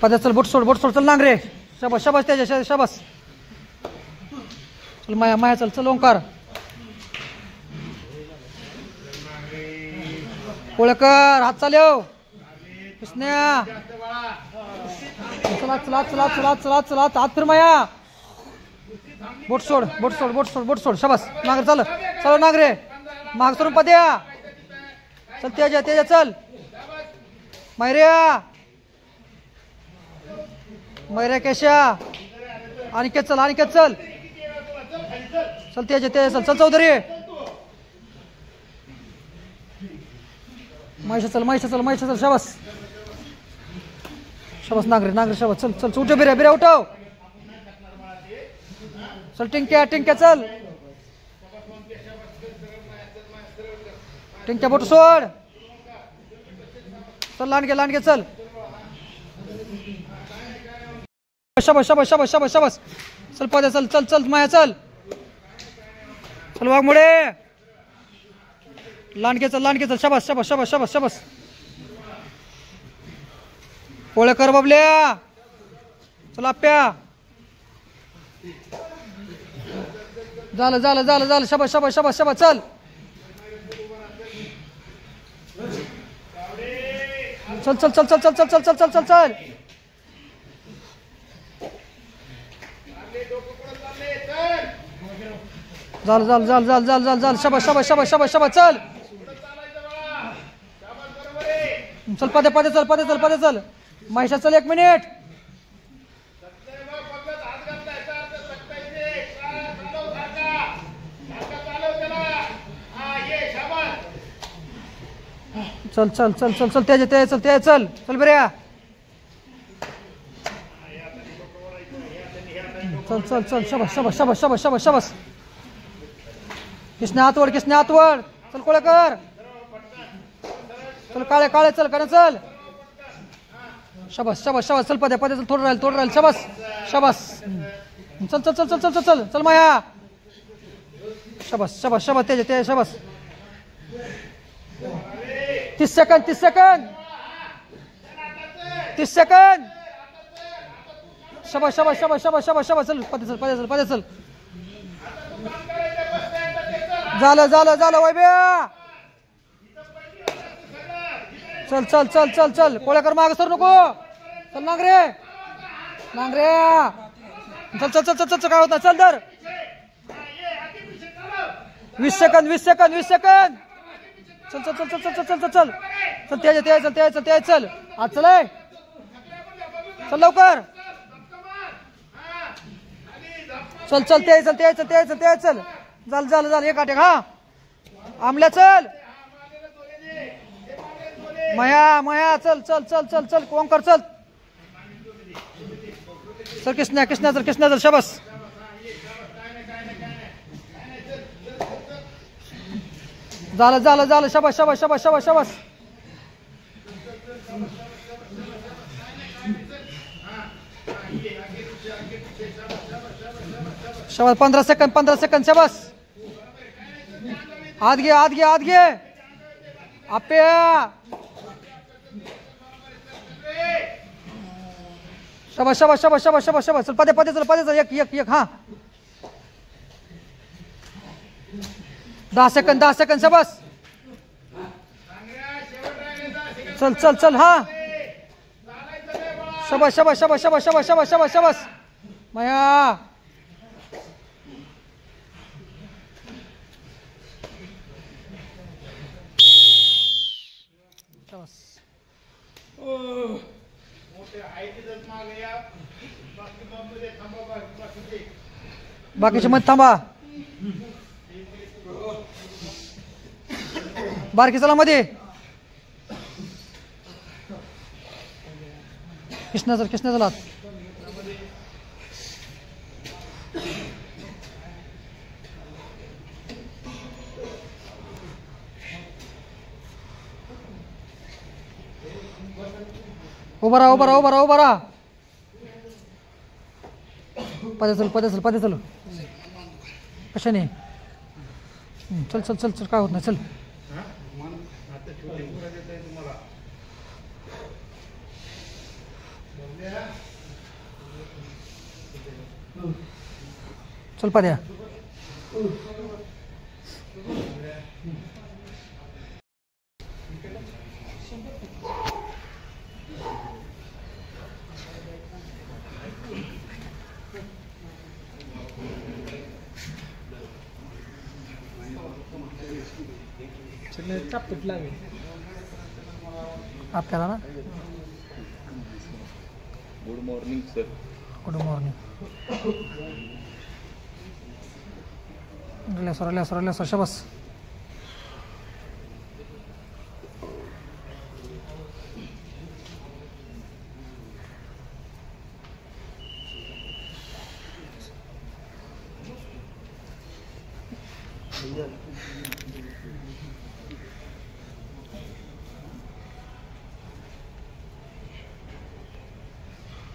पदा चल बोट सोड चल नांगरे शाबास शाबास त्याच्या शाबास चल माया माया चल चल ओंकार कोळकर हात चालव कृष्ण्या चला चला चला चला चला चला हात फिर माया बोट सोड शाबास नांगरे चल नांगरे माग सोडून पद्या चल तेजा चल मैऱ्या केशा अनिकेत चल तेजा चल चौधरी महेश चल शाबास नांगरे शाबास चल उठ बिऱ्या उठव चल टिंक्या चल टिंक्या बोट सोड चल लांडगे चल शाबास चल पद्या चल माया चल वाघमोडे लांडगे चल शाबास कोळेकर बाबल्या चल आप्या झालं शाबास चल चल झालं शाबास चल पद्या चल महेशा चल 1 मिनिट चल त्याच्या चल बऱ्या चल शाबास कृष्ण हातवड चल कोळेकर चल काळे चल का चल शाबास चल पद्या चल थोडं राहील शाबास चल माया शाबास त्याच्या शाबास 30 सेकंद 30 सेकंद शाबास चल पद्या चल झालं वैभ्या चल कोळेकर माग सर नको चल नांगरे चल काय होता चल दर 20 सेकंद चल त्याच्या चल आज चल लवकर चल झालं एक आटे हा आमल्या चल मया चल ओंकार चल कृष्णा चल शाबास झालं शाबास शाबास 15 सेकंद शाबास आत घे आप्या शाबास चल पद्या चल एक हा 10 सेकंद शाबास चल हा शाबास माया बाकीचे मत थांबा बारकी चला मध्ये कृष्णा चला उभा रहा पदे चल कशाने चल काय होत नाही चल चल पाद्या. आपल्याला ना. Good morning sir. Good morning. Relax relax relax. शाबास.